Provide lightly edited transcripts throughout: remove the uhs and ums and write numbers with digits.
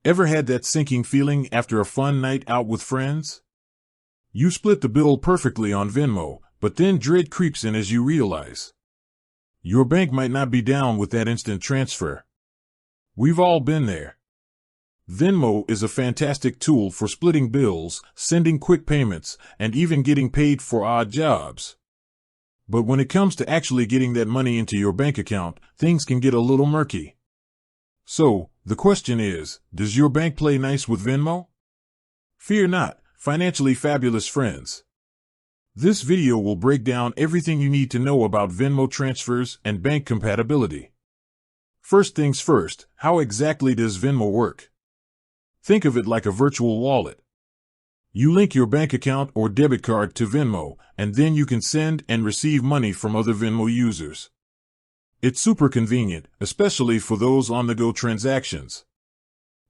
Ever had that sinking feeling after a fun night out with friends? You split the bill perfectly on Venmo, but then dread creeps in as you realize your bank might not be down with that instant transfer. We've all been there. Venmo is a fantastic tool for splitting bills, sending quick payments, and even getting paid for odd jobs. But when it comes to actually getting that money into your bank account, things can get a little murky. So, the question is, does your bank play nice with Venmo? Fear not, financially fabulous friends. This video will break down everything you need to know about Venmo transfers and bank compatibility. First things first, how exactly does Venmo work? Think of it like a virtual wallet. You link your bank account or debit card to Venmo, and then you can send and receive money from other Venmo users. It's super convenient, especially for those on-the-go transactions.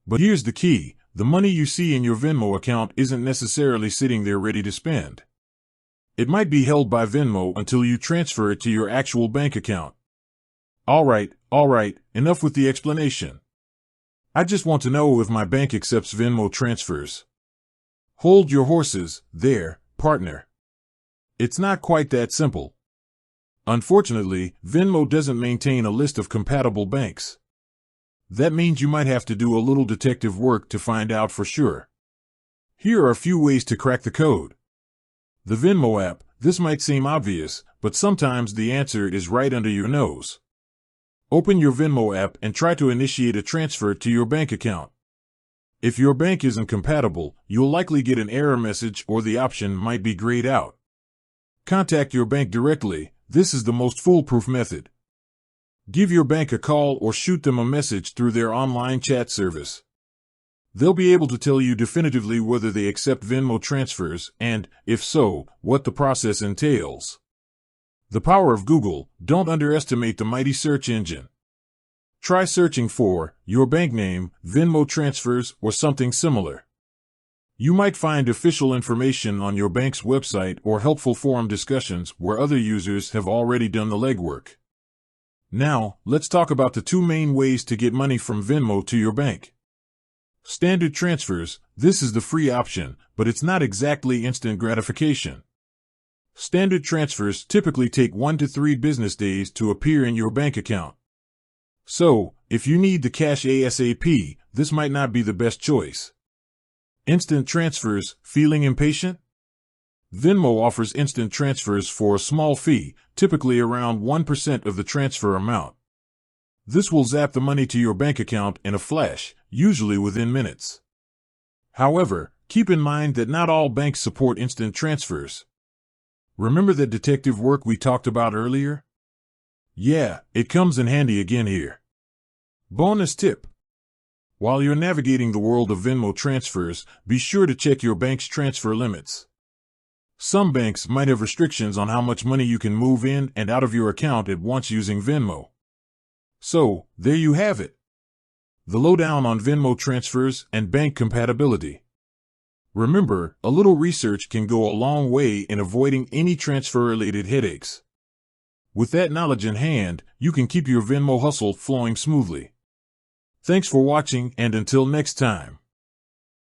But here's the key, the money you see in your Venmo account isn't necessarily sitting there ready to spend. It might be held by Venmo until you transfer it to your actual bank account. All right, enough with the explanation. I just want to know if my bank accepts Venmo transfers. Hold your horses, there, partner. It's not quite that simple. Unfortunately, Venmo doesn't maintain a list of compatible banks. That means you might have to do a little detective work to find out for sure. Here are a few ways to crack the code. The Venmo app, this might seem obvious, but sometimes the answer is right under your nose. Open your Venmo app and try to initiate a transfer to your bank account. If your bank isn't compatible, you'll likely get an error message or the option might be grayed out. Contact your bank directly. This is the most foolproof method. Give your bank a call or shoot them a message through their online chat service. They'll be able to tell you definitively whether they accept Venmo transfers and, if so, what the process entails. The power of Google, don't underestimate the mighty search engine. Try searching for your bank name, Venmo transfers, or something similar. You might find official information on your bank's website or helpful forum discussions where other users have already done the legwork. Now, let's talk about the two main ways to get money from Venmo to your bank. Standard transfers, this is the free option, but it's not exactly instant gratification. Standard transfers typically take 1 to 3 business days to appear in your bank account. So, if you need the cash ASAP, this might not be the best choice. Instant transfers, feeling impatient? Venmo offers instant transfers for a small fee, typically around 1% of the transfer amount. This will zap the money to your bank account in a flash, usually within minutes. However, keep in mind that not all banks support instant transfers. Remember that detective work we talked about earlier? Yeah, it comes in handy again here. Bonus tip. While you're navigating the world of Venmo transfers, be sure to check your bank's transfer limits. Some banks might have restrictions on how much money you can move in and out of your account at once using Venmo. So, there you have it. The lowdown on Venmo transfers and bank compatibility. Remember, a little research can go a long way in avoiding any transfer-related headaches. With that knowledge in hand, you can keep your Venmo hustle flowing smoothly. Thanks for watching, and until next time.